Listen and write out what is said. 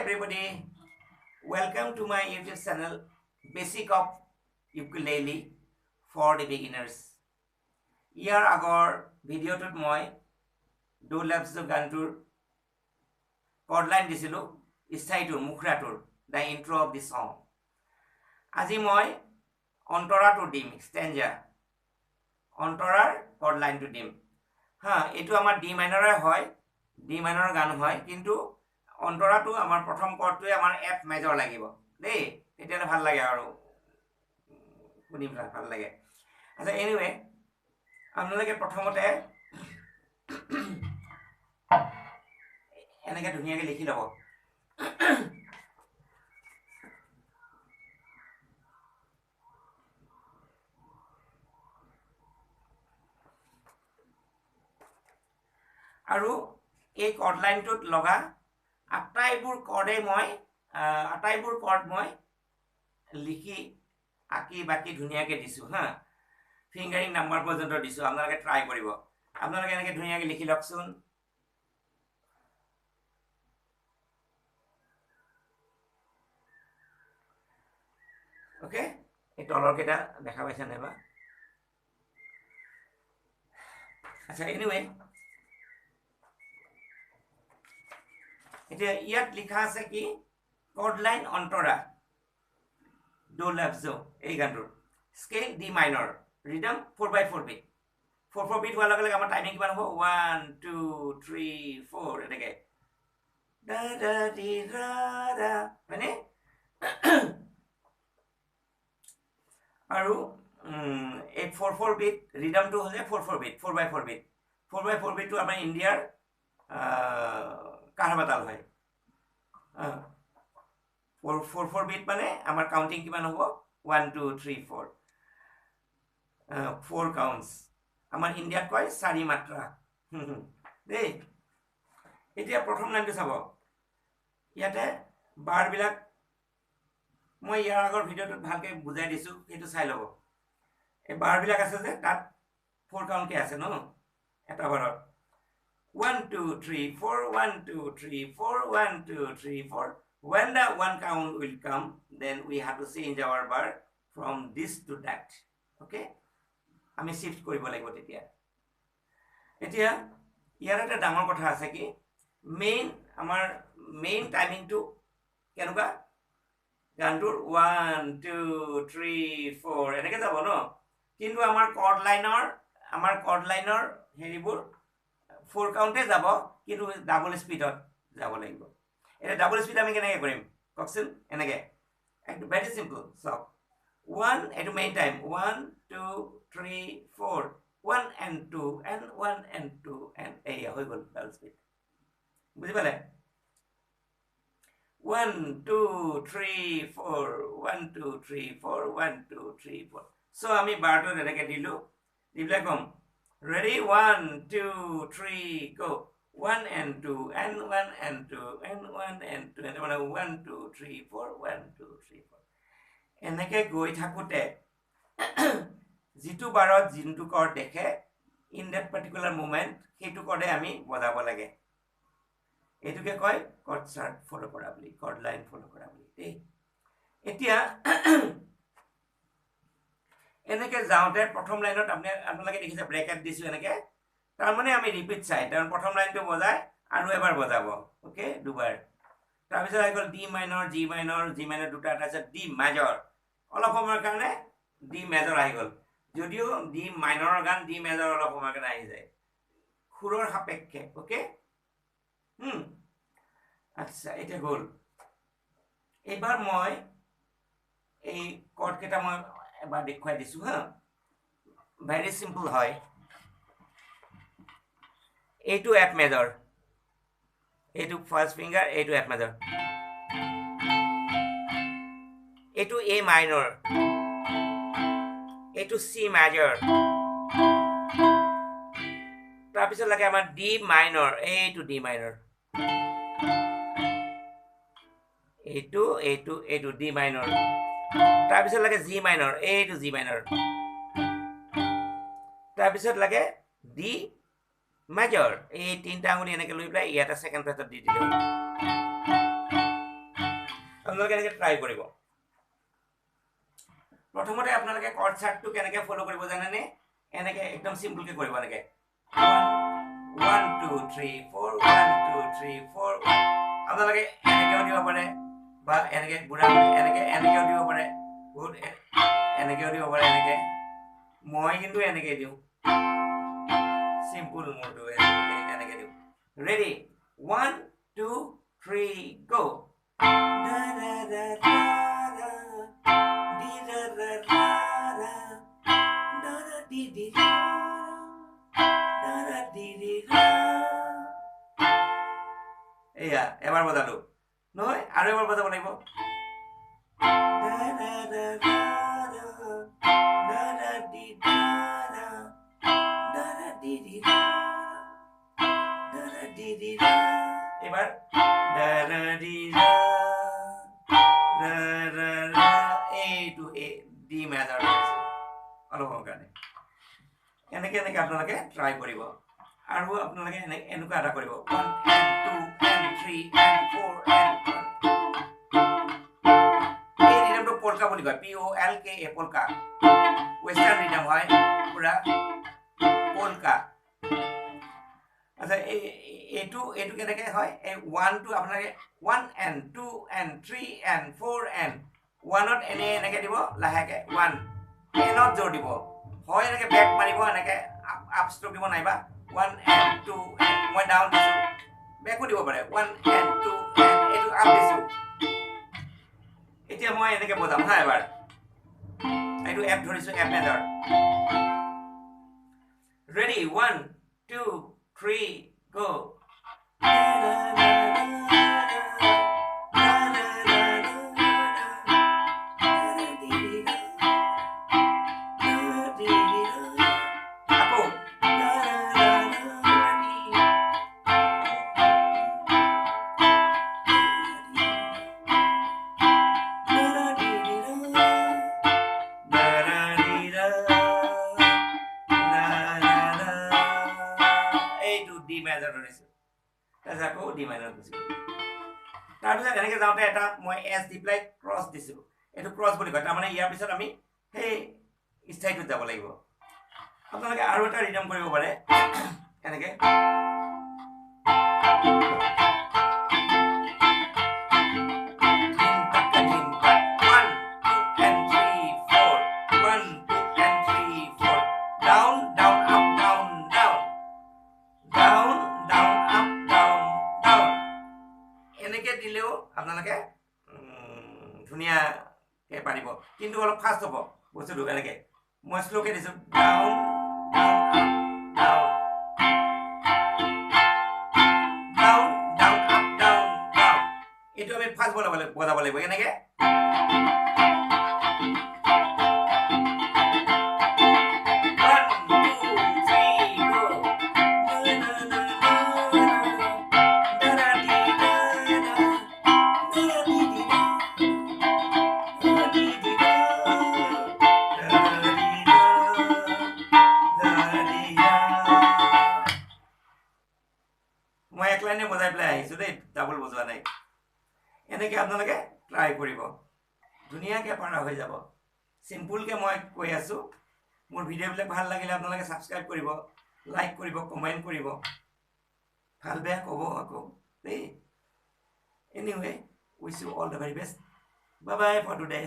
everybody, welcome to my YouTube channel Basic of Ukulele for the beginners. ইয়াৰ আগৰ ভিডিঅ'টোত মই do lafzon গানটোৰ chordline দিছিলোঁ স্থায়ীটোৰ মুখৰাটোৰ the intro of the song. আজি মই অন্তৰাটো দিম stanza অন্তৰাৰ chordlineটো দিম এইটো আমাৰ D minor হয় D minor গান হয় কিন্তু অন্তৰাটো আমাৰ প্ৰথম কৰ্ডটোৱে আমাৰ F major লাগিব দেই তেতিয়ালে ভাল লাগে আৰু শুনি ভাল লাগে আচ্ছা এনিৱে আপোনালোকে প্ৰথমতে এনেকৈ ধুনীয়াকৈ লিখি ল'ব আৰু এই কৰ্ডলাইনটোত লগা আটাইবোৰ কৰ্ড মই লিখি আঁকি বাকি ধুনীয়াকৈ দিছোঁ ফিংগাৰিং নাম্বাৰ পৰ্যন্ত দিছোঁ আপোনালোকে ট্ৰাই কৰিব আপোনালোকে এনেকৈ ধুনীয়াকৈ লিখি লওকচোন ওকে এই তলৰ কেইটা দেখা পাইছে নাইবা আচ্ছা এনিৱে এতিয়া ইয়াত লিখা আছে কি chordline অন্তৰা do lafzon এই গানটোৰ scale D minor rhythm 4/4 beat 4/4 beat হোৱাৰ লগে লগে আমাৰ টাইমিং কিমান হ'ব 1 2 3 4 এনেকৈ দা দা দি ৰা ৰা মানে আৰু এই 4/4 beat rhythmটো হ'লে 4/4 beat 4/4 beat 4/4 beatটো আমাৰ ইণ্ডিয়াৰ কাহাবাতাল হয় 4/4 beat মানে আমাৰ কাউন্টিং কিমান হ'ব 1 2 3 4 4 কাউন্টস আমাৰ ইণ্ডিয়াত কয় 4 মাত্ৰা দেই এতিয়া প্ৰথম লাইনটো চাব ইয়াতে বাৰবিলাক মই ইয়াৰ আগৰ ভিডিঅ'টোত ভালকৈ বুজাই দিছোঁ সেইটো চাই ল'ব এই বাৰবিলাক আছে যে তাত 4 কাউণ্টকে আছে ন এটা বাৰত 1 2 3 4 1 2 3 4 1 2 3 4 when the one count will come then we have to change our bar from this to that okay আমি শিফট কৰিব লাগিব তেতিয়া এতিয়া ইয়াৰ এটা ডাঙৰ কথা আছে কি মেইন টাইমিংটো কেনেকুৱা গানটোৰ 1 2 3 4 এনেকৈ যাব ন কিন্তু আমাৰ কৰ্ডলাইনৰ হেৰিবোৰ 4 কাউণ্টে যাব কিন্তু ডাবল স্পীডত যাব লাগিব এটা ডাবল স্পীড আমি কেনেকৈ কৰিম কওকচোন এনেকৈ একদম ভেৰি চিম্পল চাওক 1 এইটো main time 1 2 3 4 1 and 2 and 1 and 2 and এয়া হৈ গ'ল ডাবল স্পীড বুজি পালে 1 2 3 4 1 2 3 4 1 2 3 4 so আমি বাৰটো এনেকৈ দিলোঁ দি পেলাই ক'ম ready 1 2 3 go 1 and 2 and 1 and 2 and 1 and 2 and 1 2 3 4 1 2 3 4 এনেকৈ গৈ থাকোঁতে যিটো বাৰত যিটো কৰ্ড দেখে ইন দ্যাট পাৰ্টিকুলাৰ মুমেণ্ট সেইটো কৰ্ডে আমি বজাব লাগে এইটোকে কয় কৰ্ড চাৰ্ট ফ'ল' কৰা বুলি কৰ্ড লাইন ফ'ল' কৰা বুলি দেই এতিয়া এনেকৈ যাওঁতে প্ৰথম লাইনত আপোনালোকে দেখিছে ব্ৰেকেট দিছোঁ এনেকৈ তাৰমানে আমি ৰিপিট চাই তাৰ প্ৰথম লাইনটো বজাই আৰু এবাৰ বজাব অ'কে দুবাৰ তাৰপিছত আহি গ'ল D minor G minor দুটা তাৰপিছত D major অলপ সময়ৰ কাৰণে D major আহি গ'ল যদিও D minorৰ গান D major অলপ সময়ৰ কাৰণে আহি যায় সুৰৰ সাপেক্ষে অ'কে আচ্ছা এতিয়া গ'ল এইবাৰ মই এই কৰ্ডকেইটা মই এবাৰ দেখুৱাই দিছোঁ ভেৰি চিম্পল হয় এইটো F major এইটো ফাৰ্ষ্ট ফিংগাৰ এইটো F major এইটো A minor এইটো C major তাৰপিছত লাগে আমাৰ D minor এইটো D minor এইটো D minor তাৰপিছত লাগে G minor এইটো G minor তাৰপিছত লাগে D major এই তিনটা আঙুলি এনেকৈ লৈ পেলাই ইয়াতে সেকেন্ড ফ্ৰেটত দি দিলোঁ আপোনালোকে এনেকৈ ট্ৰাই কৰিব প্ৰথমতে আপোনালোকে কৰ্ড চাৰ্টটো কেনেকৈ ফ'ল' কৰিব জানেনে এনেকৈ একদম চিম্পলকৈ কৰিব এনেকৈ 1 2 3 4 1 2 3 4 আপোনালোকে এনেকৈও দিব পাৰে বা এনেকৈ বুঢ়া এনেকৈও দিব পাৰে বহুত এনেকৈও দিব পাৰে এনেকৈ মই কিন্তু এনেকৈ দিওঁ চিম্পল মোৰটো এনেকৈ দিওঁ ৰেডি 1 2 3 go এয়া এবাৰ বজালো নহয় আৰু এবাৰ বজাব লাগিব এবাৰ এইটো ডি মেজৰ অলপ কাৰণে এনেকৈ এনেকৈ আপোনালোকে ট্ৰাই কৰিব আৰু আপোনালোকে এনেকুৱা এটা কৰিব 1 and 2 and 3 and 4 and 1 এই ৰিদমটো পলকা বুলি কয় POLKA পলকা ৱেষ্টাৰ্ণ ৰিদম হয় পুৰা পলকা আচ্ছা এইটো কেনেকৈ হয় এই 1 টো আপোনালোকে 1 and 2 and 3 and 4 and 1ত এনেকৈ দিব লাহেকৈ 1 এনত জোৰ দিব হয় এনেকৈ বেক মাৰিব এনেকৈ আপ ষ্ট্ৰোক দিব নাইবা 1 and 2 and মই ডাউন দিছোঁ বেকো দিব পাৰে 1 and 2 and এইটো আপ দিছোঁ এতিয়া মই এনেকৈ বজাম হা এবাৰ এইটো এফ ধৰিছোঁ এফ মেজৰ ৰেডি 1 2 3 go আকৌ ডি মাইনৰ গুচি গ'ল তাৰপিছত এনেকৈ যাওঁতে এটা মই এছ দি পেলাই ক্ৰছ দিছোঁ এইটো ক্ৰছ বুলি কয় তাৰমানে ইয়াৰ পিছত আমি সেই ষ্টাইলটোত যাব লাগিব আপোনালোকে আৰু এটা ৰিদম কৰিব পাৰে এনেকৈ দিলেও আপোনালোকে ধুনীয়াকৈ পাৰিব কিন্তু অলপ ফাষ্ট হ'ব বস্তুটো এনেকৈ মই শ্ল'কৈ দিছোঁ down down down up down down এইটো আমি ফাষ্ট বজাব লাগিব এনেকৈ মই এক লাইনে বজাই পেলাই আহিছোঁ দেই ডাবল বজোৱা নাই এনেকৈ আপোনালোকে ট্ৰাই কৰিব ধুনীয়াকৈ পৰা হৈ যাব চিম্পুলকৈ মই কৈ আছোঁ মোৰ ভিডিঅ'বিলাক ভাল লাগিলে আপোনালোকে ছাবস্ক্ৰাইব কৰিব লাইক কৰিব কমেণ্ট কৰিব ভাল বেয়া ক'ব আকৌ দেই anyway wish you all the very best bye bye for today